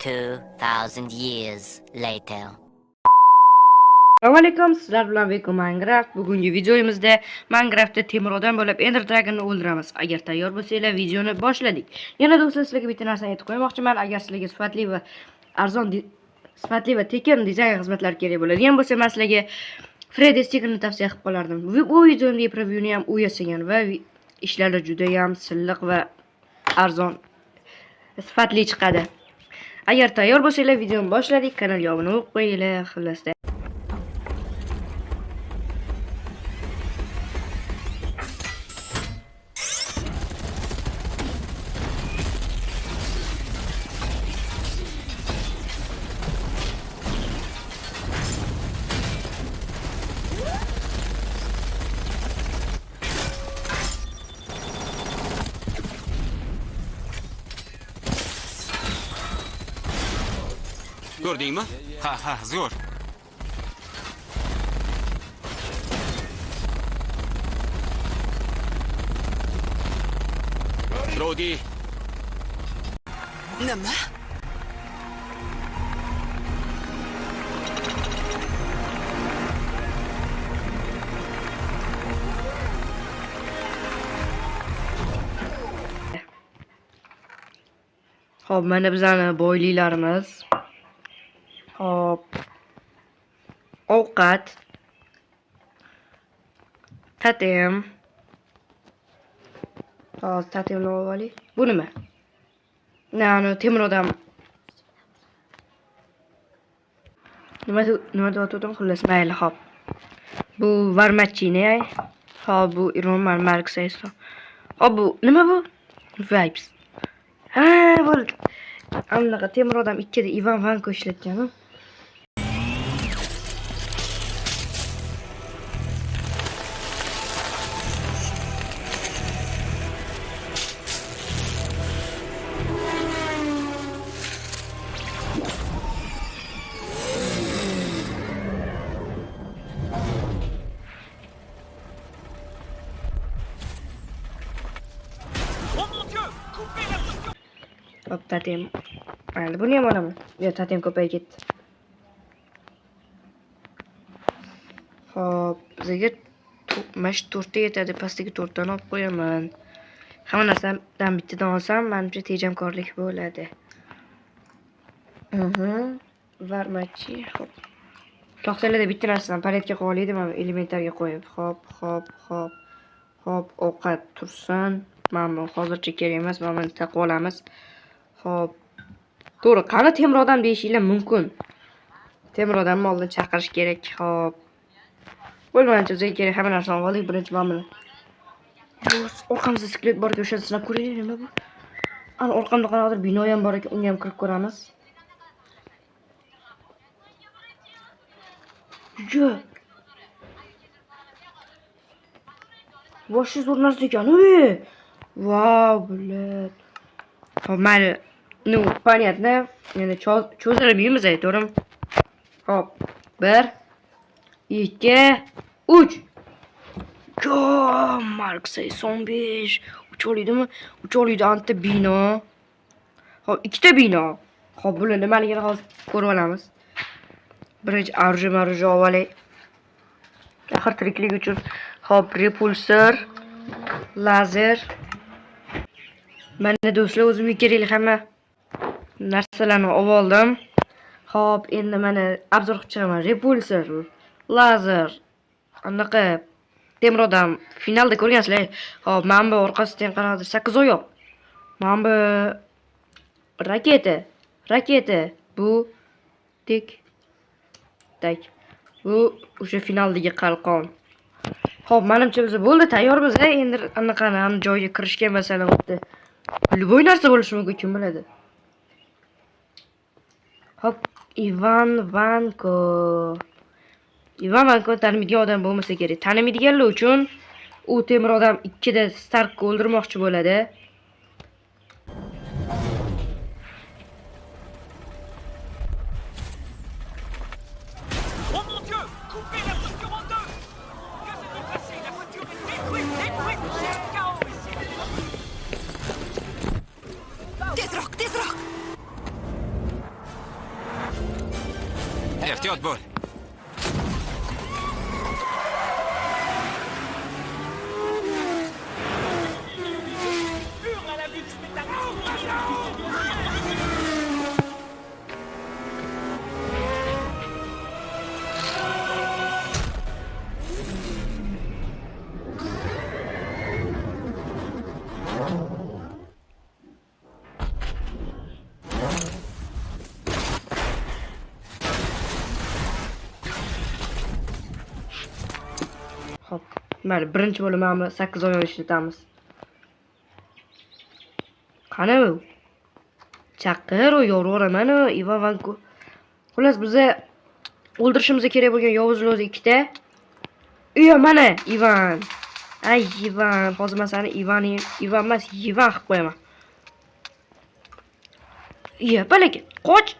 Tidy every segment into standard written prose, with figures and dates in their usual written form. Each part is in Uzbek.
2,000 years later. Assalomu alaykum, sizlar bilan Beko Minecraft. Bugungi videomizda Minecraftda temir odam bo'lib Ender Dragon'ni o'ldiramiz. Agar tayyor bo'lsanglar, videoni boshladik. Yana do'stlar, sizlarga bitta narsani aytib qo'ymoqchiman. Agar sizlarga sifatli va arzon sifatli va tekin dizayn xizmatlari kerak bo'ladigan bo'lsa, men sizlarga Freddy Sticker'ni tavsiya qilib qolardim. Bu videoning prevyuni ham u yasagan va ishlari juda ham silliq va arzon sifatli chiqadi. Agar tayyor bo'lsanglar, videoni boshladik. Kanalga obuna bo'lib qo'yinglar. Xullasda Ko'rdingmi? Ha, zo'r. Rodi. Nima? Xo'p, mana bizning boyliklarimiz. Hop. Ovqat. Totem. Hozir totemni olib olaylik. Bu nima? Nani temir odam. Nima deyotgandim, xullas mayli, hop. Bu varmachini. Hop, bu Iron Mark sayso. Hop, bu nima bu? Vibes. Ha, bo'ldi. Anaqa temir odam 2 da Ivan Vanko ishlatganim. Hop, totem. Mayli, buni ham olaman. Yo, totem ko'payib ketdi. Hop, bizga mash 4 ta yetadi. Pastdagi 4 tani olib qo'yaman. Hamma narsadan bittadan olsam, menimcha tejamkorlik bo'ladi. Varmachi, hop. To'xtalarda bitta narsadan paletga qo'yib olaydi, men elementarga qo'yib. Hop, ovqat tursin. Mana hozircha kerak emas, mana buni taqib olamiz. Hop. To'g'ri, qani temir odam deyishinglar mumkin. Temir odamni oldin chaqirish kerak. Hop. Bo'lmasa bizga kerak hamma narsani oldik, birinchi mana buni. Orqamizda skelet bor, o'shani sinab ko'raylik, nima bu? Ana orqamda qanaqadir bino ham bor ekan, unga ham kirib ko'ramiz. Jo. Vosh zo'r narsa ekan, uy. Vau, bulat. Hop, mayli. Ну, понятно. Yana cho'zilib yeymiz, aytavrim. Hop. 1 2 3. Jo, Mark 85. Ucholdimi? Ucholida anta bino. Hop, 2 ta bino. Hop, buni nimaligini hozir ko'rib olamiz. Birinchi arji olay. Axir tiriklik uchun. Hop, repulsor, lazer. Mana do'stlar, o'zimga kerakli hamma narsalarni olib oldim. Hop, endi mana obzor qilib chiqaman. Repulsor, lazer, anaqa temir odam finalda ko'rgansizlar. Hop, mana bu orqasidan qanaqadir 8 oyoq. Mana bu raketa. Bu tak. Bu o'sha finaldagi qalqon. Hop, menimcha biz bo'ldi, tayyormiz. Endi anaqani joyiga kirishga masalan o'tdi. Любой narsa bo'lishi mumkin, kim biladi. Hop, Ivan Vanko tanimidigan odam bo'lmasa kerak. Tanimidiganlar uchun u temir odam 2 da Stark'ni o'ldirmoqchi bo'ladi. Ehtiyot bo'l. Hop. Mayli, birinchi bo'limni 8 oyog'i ishlatamiz. Qani bu? Chaqir u yo'raveraman u Ivan Vanko. Xullas biza o'ldirishimiz kerak bo'lgan yovuzlar ikkita. Iyo mana Ivan. Ay Ivan, hozir men seni Ivan emas, Ivan qilib qo'yaman. Iya, balaki, qoch.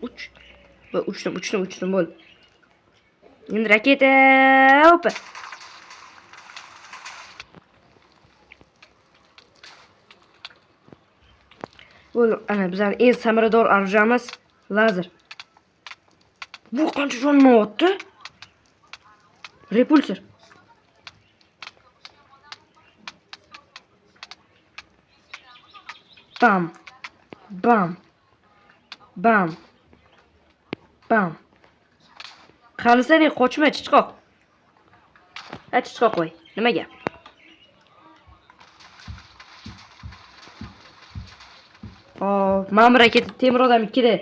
Uch. Va uchdim bo'l. Endi raketa, opa. Bo'l, ana bizning eng samarador orujamiz lazer. Bu qancha jonni otdi? Repulsor. Bam. Bam. Bam. Bam. Qani sen qochma, chichqoq. Chichqoq qo'y. Nima gap? Ma'mur raketa temir odam 2da.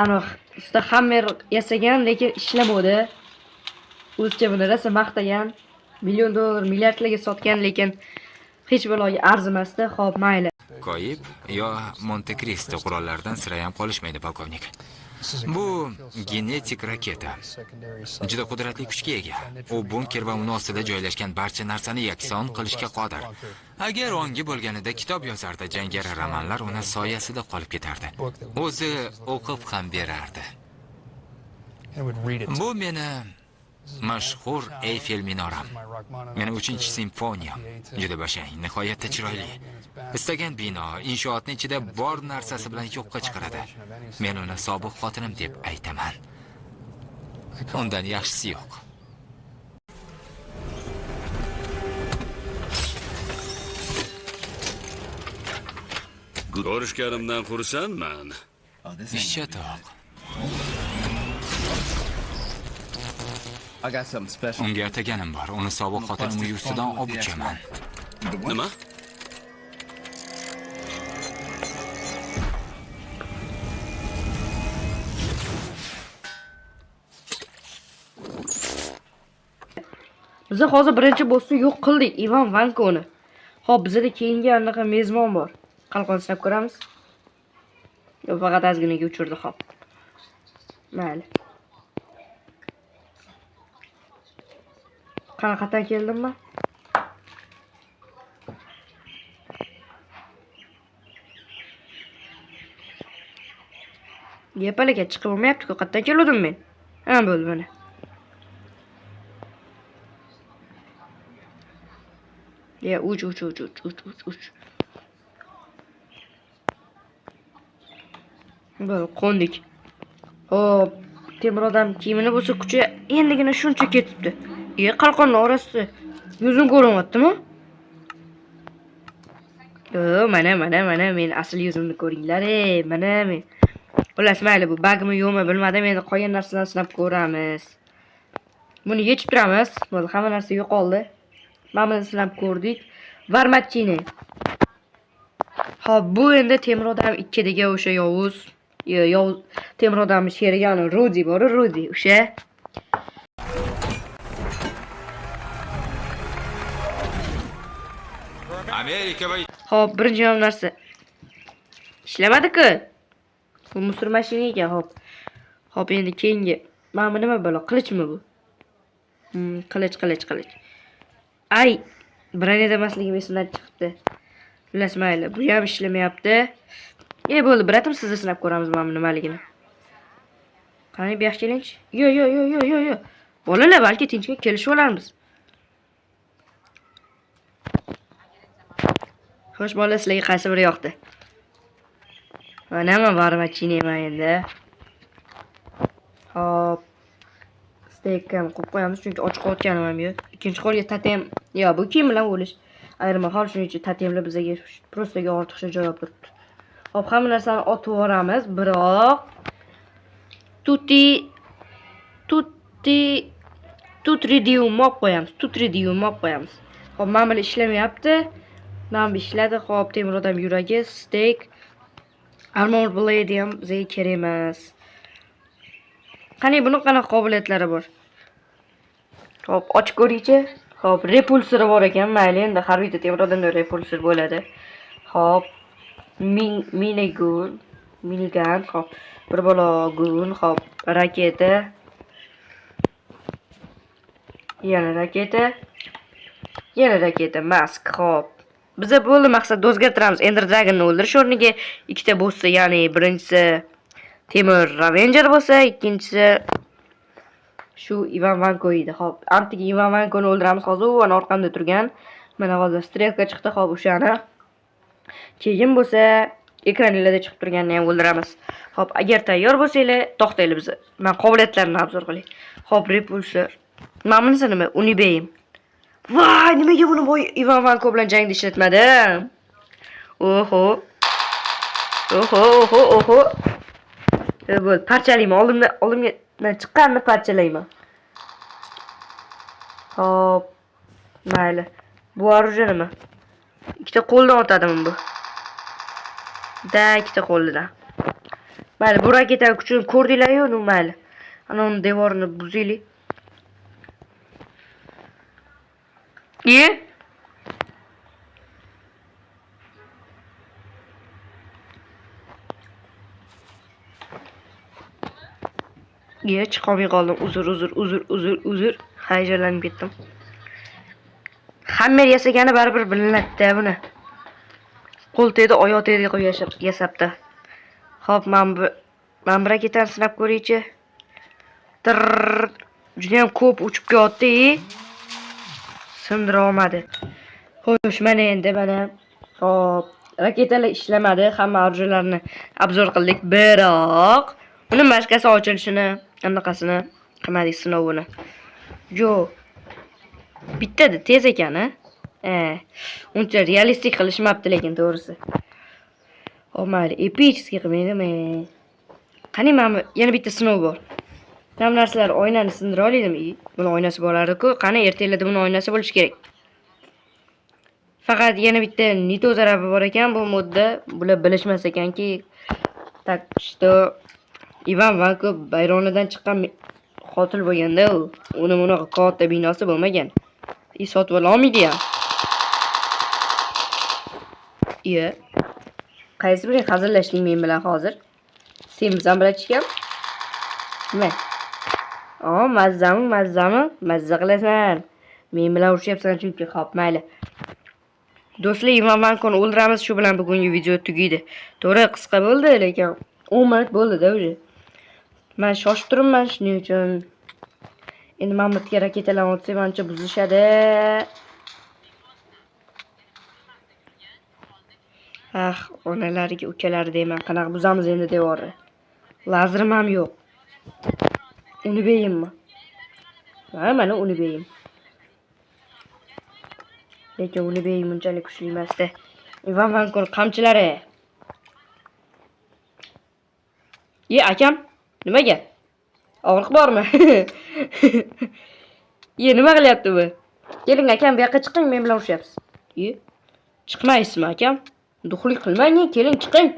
Aniq, usta hammer yasagan, lekin ishlamadi. O'zicha buni rosa maqtagan. $1 million, milliardlarga sotgan, lekin hech baloga arzimasdi. Xo'p, mayli. Koyib yo Monte Cristo qurollaridan sira ham qolishmaydi, polkovnik. Bu genetik raketa. Juda qudratli kuchga ega. U bunker va uni ostida joylashgan barcha narsani yakson qilishga qodir. Agar ongi bo'lganida kitob yozardi, jangari romanlar uni soyasida qolib ketardi. O'zi o'qib ham berardi. Bu meni mashhur Eyfel minoram. Meni 3-simfoniyam. Juda bashang, nihoyatda chiroyli. Istagan bino, inshootning ichida bor narsasi bilan yo'qqa chiqaradi. Men uni sobiq xotinim deb aytaman. Undan yaxshisi yo'q. Ko'rishganimdan xursandman. Ishchatoq. Unga ataganim bor. Uni sobiq xotinim uy ustidan olib uchaman. Nima? Biz hozir birinchi bossni yo'q qildik, Ivan Vankoni. Xo'p, bizda keyingi anaqa mezbon bor. Qalqon sinab ko'ramiz. Yo, faqat azginaga uchirdi, xo'p. Mayli. Qanaqadan keldimmi? Yapalaga chiqib olmayapti-ku, qayerdan keldim men? Ha, bo'ldi mana. Ya, uch. Böyle kondik. Hop, temir odam kiyimini bo'lsa kuchi endigina shuncha ketibdi. Qalqonni orasida yuzim ko'rinyaptimi? Mana men asl yuzimni ko'ringlar, mana men. Xullas, mayli, bu bagmi yo'qmi bilmadim, endi qolgan narsadan sinab ko'ramiz. Buni yechib turamiz. Bo'ldi, hamma narsa yo'qoldi. Mana sinab ko'rdik. Varmatchini. Hop, bu endi temir odam 2dagi o'sha yovuz. Yovuz temir odamning sherigani Rudi bor, Rudi, o'sha. Amerika va Hop, birinchi narsa. Ishlamadi-ku. Bu musor mashina ekan, hop. Hop, endi keyingi. Mana nima bo'la, qilichmi bu? Qilich. Ay, broneda emasligim esimdan chiqibdi. Xullas, mayli, bu ham ishlamayapti. Bo'ldi, bratim sizni sinab ko'ramiz mana nimaligini. Qani bu yoqqa keling. Yo. Bolalar, balki tinchga kelishib olamiz. Xo'sh, bola, sizlarga qaysi biri yoqdi? Mana men varmachini endi. Hop. Steak ham qo'yib qo'yamiz chunki ochiq qotganim ham yo'q. Ikkinchi qo'lga tatem, yo bu kiyim bilan o'lish. Ayrim hol shuning uchun tatemlar bizga prostaga ortiqcha joy olib turibdi. Hop, hamma narsani otib yuboramiz, biroq tutridium olib qo'yamiz. Tutridium olib qo'yamiz. Hop, mana bu ishlamayapti. Mana bu ishladi. Hop, temir odam yuragi, steak, armor blade ham bizga kerak emas. Qani buni qanaqa qobiliyatlari bor? Hop, ochib ko'ringchi. Hop, repulsor bor ekan. Mayli, endi harbiyda temir odamda repulsor bo'ladi. Hop, minigun, hop, bir bola gun, hop, raketa. Yana raketa, mask, hop. Biza bo'ldi maqsad o'zgartiramiz. Ender Dragon'ni o'ldirish o'rniga ikkita boss'si, ya'ni birinchisi Temir Ravenger bo'lsa, ikkinchisi shu Ivan Vanko edi. Hop, antik Ivan Vankoni o'ldiramiz hozir. U ana orqamda turgan. Mana hozir strelka chiqdi, hop, o'shani. Keyin bo'lsa, ekranlarda chiqib turganini ham o'ldiramiz. Hop, agar tayyor bo'lsanglar, to'xtaylik biz. Men qobiliyatlarini obzor qilay. Hop, repulsor. Mana bunisi nima? Unibeyim. Voy, nimaga buni boy Ivan Vanko bilan jangda ishlatmadim? Oho. Bo'ldi, parchalayman. Oldimdan chiqqanini parchalayman. Hop. Mayli. Bu orужие nima? Ikkita qo'ldan otadimi bu? Ikkita qo'ldan. Mayli, bu raketa kuchini ko'rdinglar-ku, mayli. Ana uni devorini buzaylik. Chiqolmay qoldim. Uzr. Hayajonlanib ketdim. Hammer yasagani baribir bilinadi buni. Qo'l tegdi, oyoq tegdi qo'yib yasabdi. Hop, men bu raketani sinab ko'raychi. Juda ham ko'p uchib ketdi. Sindira olmadi. Xo'sh, mana endi hop, raketalar ishlamadi. Hamma orужияларni obzor qildik, biroq uni mashqasi ochilishini, anaqasini qilmadik sinovini. Yo'q. Bittada tez ekan, uncha realistik qilishmabdi lekin to'g'risi. Mayli, epichskiy qilmaydimi? Qani mana yana bitta sinov bor. Ham narsalar oynani sindira oladimi? Buni oynasi bo'lardi-ku. Qani ertalarda buni oynasi bo'lishi kerak. Faqat yana bitta nito zarabi bor ekan bu modda. Bular bilishmas ekanki, tak что Ivan Vanko bayronidan chiqqan qotil bo'lganda uni bunaqa katta binosi bo'lmagan. Sotib olmaydi ham. Qaysi biring hazillashding men bilan hozir? Sen bizam bilan chiqam? Nima? Mazzami? Mazza qilasan. Men bilan urushyapsan chunki, xo'p, mayli. Do'stlar, Ivan Vankoni o'ldiramiz, shu bilan bugungi video tugaydi. To'g'ri, qisqa bo'ldi, lekin 10 minut bo'ldi-da o'zi. Men shoshib turibman shuning uchun. Endi mamlakatga raketalarni otsam, ancha buzishadi. Onalariga, ukalari deyman, qanaqa buzamiz endi devorni. Lazerim ham yo'q. Uni beyimmi? Mana uni beyim. Lekin uni beyim unchalik kuchli emasdi. Ivan Vankoni qamchilari. Akam, nimaga? Og'riq bormi? Nima qilyapti bu? Keling akam, bu yoqqa chiqing, men bilan urushyapsiz. Chiqmaysizmi akam? Duxlik qilmang, keling chiqing.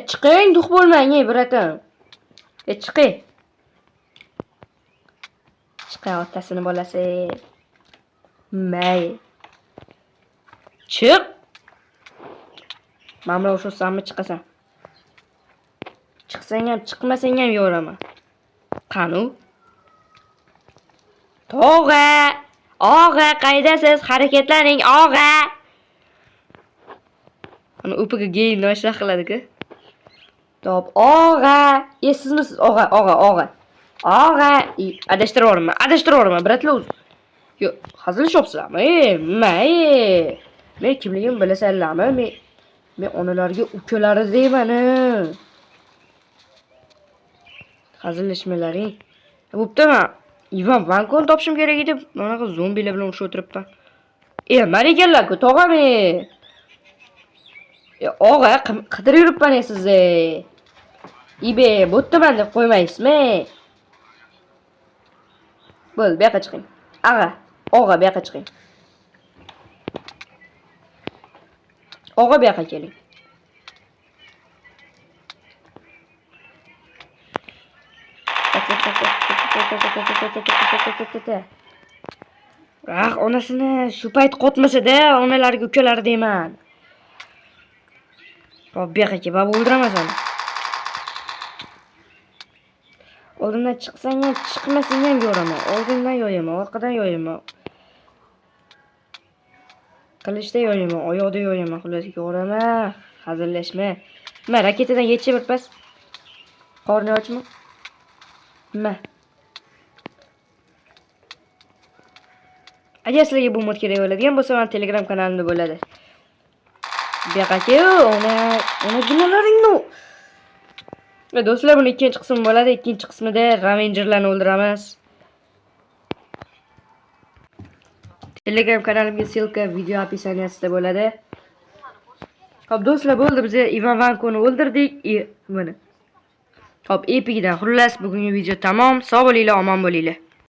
Chiqing, duх bo'lmang, biratam. Chiqing. Chiqay, otasini bolasi. May. Chiq. Men bilan urushasanmi, chiqasan? Chiqsang ham, chiqmasang ham yo'raman. Qani? Og'a, qaydasiz? Harakatlaning, og'a. Ana upiga game noshra qiladi-ku. Top, og'a. Sizmisiz, og'a. Adashtirib biratlar. Yo'q, hazillashyapsizlarmi? Men kimligimni bilasizlarmi? Men onalarga ukalari deyman. Hazillashmalaring. Bo'ptimi? Ivan Vankoni topishim kerak edi. Bunaqa zombilar bilan urushib o'tiribman. Mana ekanlar-ku, tog'am. Og'a, qidirib yuribman sizni. Ibe, bo'ptiman deb qo'ymaysizmi? Bo'l, bu yoqqa chiqing. Og'a, bu yoqqa chiqing. Og'a, bu yoqqa keling. Onasini shu payt qotmasa-da, onalariga ukalari deyman. Hop, bu yoqqa kel, baba o'ldiraman seni. Oldimdan chiqsang ham, chiqmasang ham yo'raman. Oldindan yo'yaman, orqadan yo'yaman. Qilishda yo'yaman, oyoqda yo'yaman, xullas yo'raman. Hazillashma. Nima, raketadan yetchi birpas. Qorni ochma. Nima? Agar sizlarga bu mod kerak bo'ladigan bo'lsa, men Telegram kanalimda bo'ladi. Bu yoqqa ona gunohlaringni. Va do'stlar, buni ikkinchi qismi bo'ladi. Ikkinchi qismida Ravengerlarni o'ldiramiz. Telegram kanalimga ссылка video описаниесida bo'ladi. Xo'p, do'stlar, bo'ldi, biz Ivan Vankoni o'ldirdik. Mana. Xo'p, epikdan xullas bugungi video tamom. Sog' bo'linglar, omon bo'linglar.